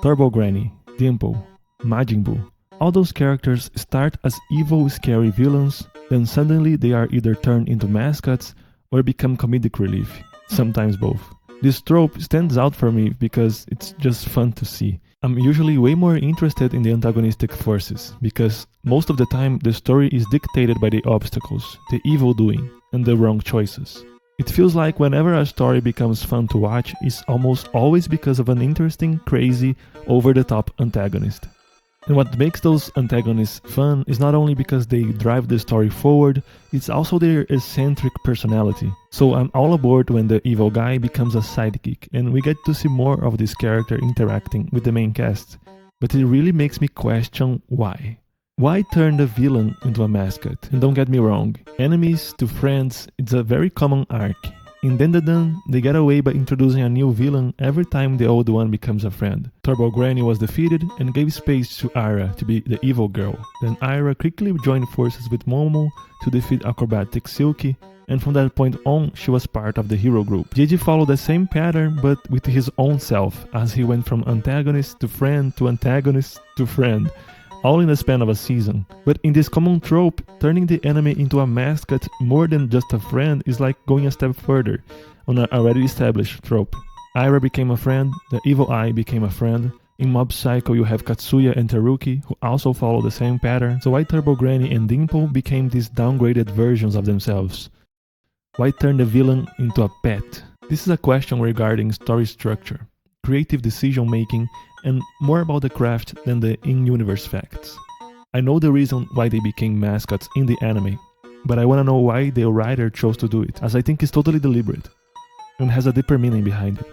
Turbo Granny, Dimple, Majin Buu. All those characters start as evil, scary villains, then suddenly they are either turned into mascots or become comedic relief, sometimes both. This trope stands out for me because it's just fun to see. I'm usually way more interested in the antagonistic forces, because most of the time the story is dictated by the obstacles, the evil doing, and the wrong choices. It feels like whenever a story becomes fun to watch, it's almost always because of an interesting, crazy, over-the-top antagonist. And what makes those antagonists fun is not only because they drive the story forward, it's also their eccentric personality. So I'm all aboard when the evil guy becomes a sidekick, and we get to see more of this character interacting with the main cast. But it really makes me question why. Why turn the villain into a mascot? And don't get me wrong, enemies to friends, it's a very common arc. In Dandadan, they get away by introducing a new villain every time the old one becomes a friend. Turbo Granny was defeated and gave space to Aira to be the evil girl. Then Aira quickly joined forces with Momo to defeat acrobatic Silky, and from that point on, she was part of the hero group. Gigi followed the same pattern but with his own self, as he went from antagonist to antagonist to friend, all in the span of a season. But in this common trope, turning the enemy into a mascot more than just a friend is like going a step further on an already established trope. Aira became a friend, the evil eye became a friend. In Mob Psycho you have Katsuya and Teruki, who also follow the same pattern. So why Turbo Granny and Dimple became these downgraded versions of themselves? Why turn the villain into a pet? This is a question regarding story structure, creative decision making, and more about the craft than the in-universe facts. I know the reason why they became mascots in the anime, but I wanna know why the writer chose to do it, as I think it's totally deliberate, and has a deeper meaning behind it.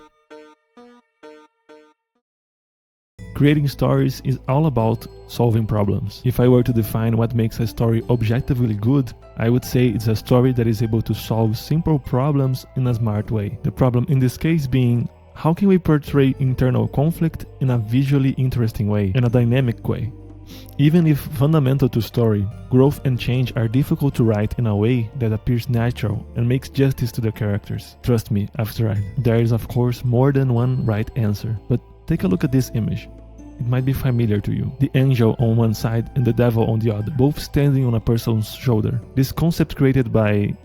Creating stories is all about solving problems. If I were to define what makes a story objectively good, I would say it's a story that is able to solve simple problems in a smart way. The problem in this case being, how can we portray internal conflict in a visually interesting way, in a dynamic way? Even if fundamental to story, growth and change are difficult to write in a way that appears natural and makes justice to the characters. Trust me, I've tried. There is of course more than one right answer, but take a look at this image. It might be familiar to you. The angel on one side and the devil on the other, both standing on a person's shoulder. This concept created by...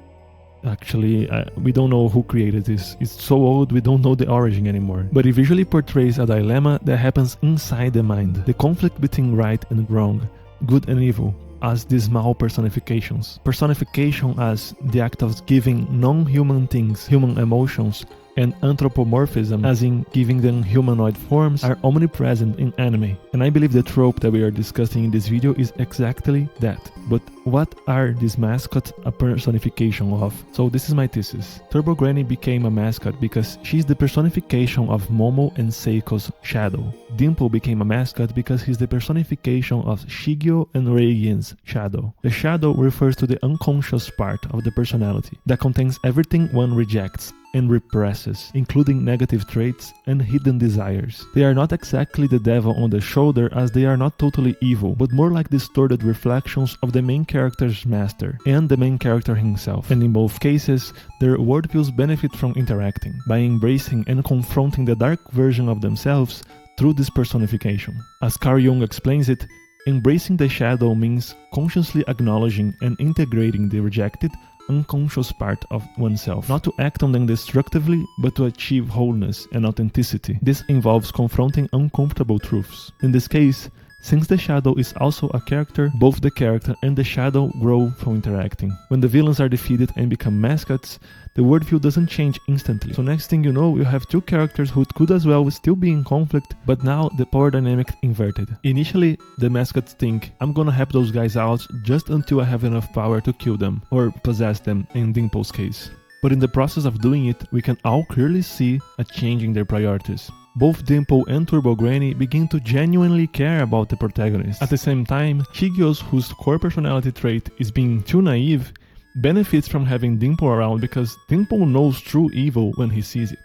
Actually, we don't know who created this. It's so old we don't know the origin anymore. But it visually portrays a dilemma that happens inside the mind. The conflict between right and wrong, good and evil, as these small personifications. Personification as the act of giving non-human things human emotions, and anthropomorphism, as in giving them humanoid forms, are omnipresent in anime. And I believe the trope that we are discussing in this video is exactly that. But what are these mascots a personification of? So this is my thesis. Turbo Granny became a mascot because she's the personification of Momo and Seiko's shadow. Dimple became a mascot because he's the personification of Shigeo and Reigen's shadow. The shadow refers to the unconscious part of the personality that contains everything one rejects and represses, including negative traits and hidden desires. They are not exactly the devil on the shoulder, as they are not totally evil, but more like distorted reflections of the main character's master and the main character himself. And in both cases, their worldviews benefit from interacting, by embracing and confronting the dark version of themselves through this personification. As Carl Jung explains it, embracing the shadow means consciously acknowledging and integrating the rejected, unconscious part of oneself, not to act on them destructively, but to achieve wholeness and authenticity. This involves confronting uncomfortable truths. In this case, since the shadow is also a character, both the character and the shadow grow from interacting. When the villains are defeated and become mascots, the worldview doesn't change instantly. So next thing you know, you have two characters who could as well still be in conflict, but now the power dynamic inverted. Initially, the mascots think, I'm gonna help those guys out just until I have enough power to kill them, or possess them in Dimple's case. But in the process of doing it, we can all clearly see a change in their priorities. Both Dimple and Turbo Granny begin to genuinely care about the protagonist. At the same time, Shigeo's, whose core personality trait is being too naive, benefits from having Dimple around because Dimple knows true evil when he sees it.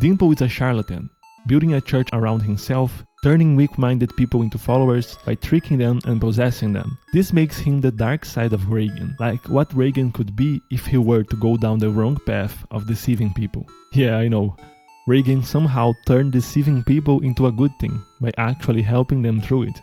Dimple is a charlatan, building a church around himself, turning weak-minded people into followers by tricking them and possessing them. This makes him the dark side of Reigen, like what Reigen could be if he were to go down the wrong path of deceiving people. Yeah, I know. Reigen somehow turned deceiving people into a good thing by actually helping them through it.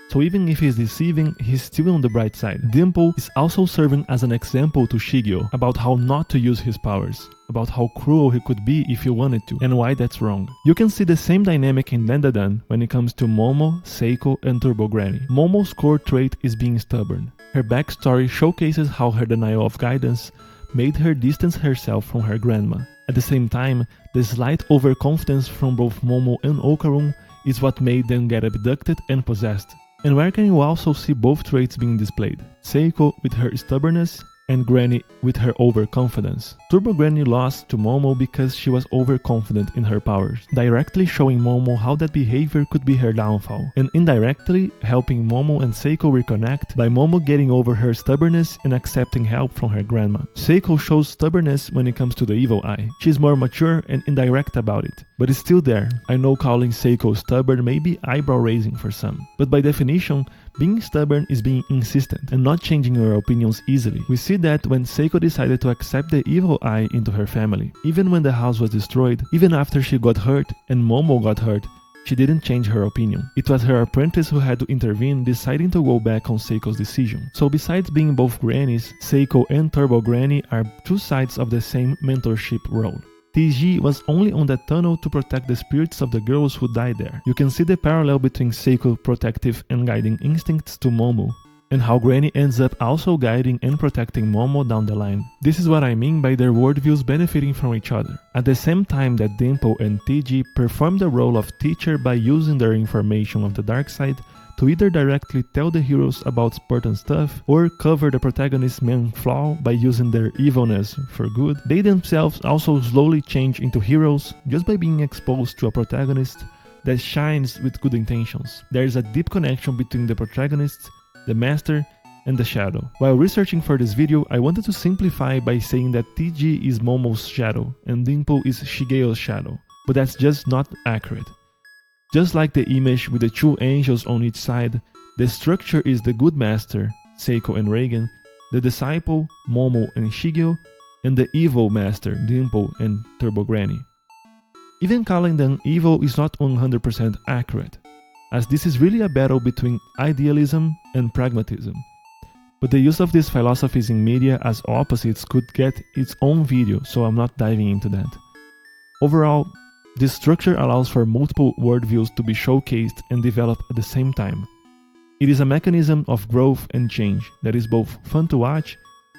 So even if he's deceiving, he's still on the bright side. Dimple is also serving as an example to Shigeo about how not to use his powers, about how cruel he could be if he wanted to, and why that's wrong. You can see the same dynamic in Dandadan when it comes to Momo, Seiko, and Turbo Granny. Momo's core trait is being stubborn. Her backstory showcases how her denial of guidance made her distance herself from her grandma. At the same time, the slight overconfidence from both Momo and Okarun is what made them get abducted and possessed. And where can you also see both traits being displayed? Seiko with her stubbornness and Granny with her overconfidence. Turbo Granny lost to Momo because she was overconfident in her powers, directly showing Momo how that behavior could be her downfall, and indirectly helping Momo and Seiko reconnect by Momo getting over her stubbornness and accepting help from her grandma. Seiko shows stubbornness when it comes to the evil eye. She's more mature and indirect about it, but it's still there. I know calling Seiko stubborn may be eyebrow-raising for some, but by definition, being stubborn is being insistent and not changing your opinions easily. We see that when Seiko decided to accept the evil eye into her family. Even when the house was destroyed, even after she got hurt and Momo got hurt, she didn't change her opinion. It was her apprentice who had to intervene, deciding to go back on Seiko's decision. So besides being both grannies, Seiko and Turbo Granny are two sides of the same mentorship role. TG was only on that tunnel to protect the spirits of the girls who died there. You can see the parallel between Seiko's protective and guiding instincts to Momo, and how Granny ends up also guiding and protecting Momo down the line. This is what I mean by their worldviews benefiting from each other. At the same time that Dimple and TG perform the role of teacher by using their information of the dark side to either directly tell the heroes about important stuff or cover the protagonist's main flaw by using their evilness for good, they themselves also slowly change into heroes just by being exposed to a protagonist that shines with good intentions. There is a deep connection between the protagonist, the master, and the shadow. While researching for this video, I wanted to simplify by saying that TG is Momo's shadow and Dimple is Shigeo's shadow, but that's just not accurate. Just like the image with the two angels on each side, the structure is the good master, Seiko and Reigen, the disciple, Momo and Shigeo, and the evil master, Dimple and Turbo Granny. Even calling them evil is not 100% accurate, as this is really a battle between idealism and pragmatism. But the use of these philosophies in media as opposites could get its own video, so I'm not diving into that. Overall, this structure allows for multiple worldviews to be showcased and developed at the same time. It is a mechanism of growth and change that is both fun to watch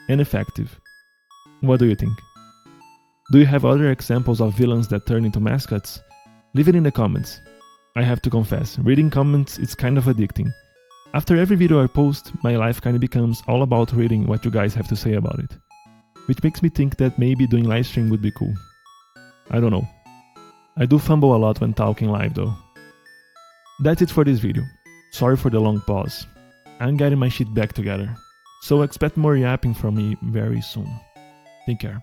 and effective. What do you think? Do you have other examples of villains that turn into mascots? Leave it in the comments. I have to confess, reading comments is kind of addicting. After every video I post, my life kind of becomes all about reading what you guys have to say about it. Which makes me think that maybe doing live stream would be cool. I don't know. I do fumble a lot when talking live though. That's it for this video. Sorry for the long pause. I'm getting my shit back together. So expect more yapping from me very soon. Take care.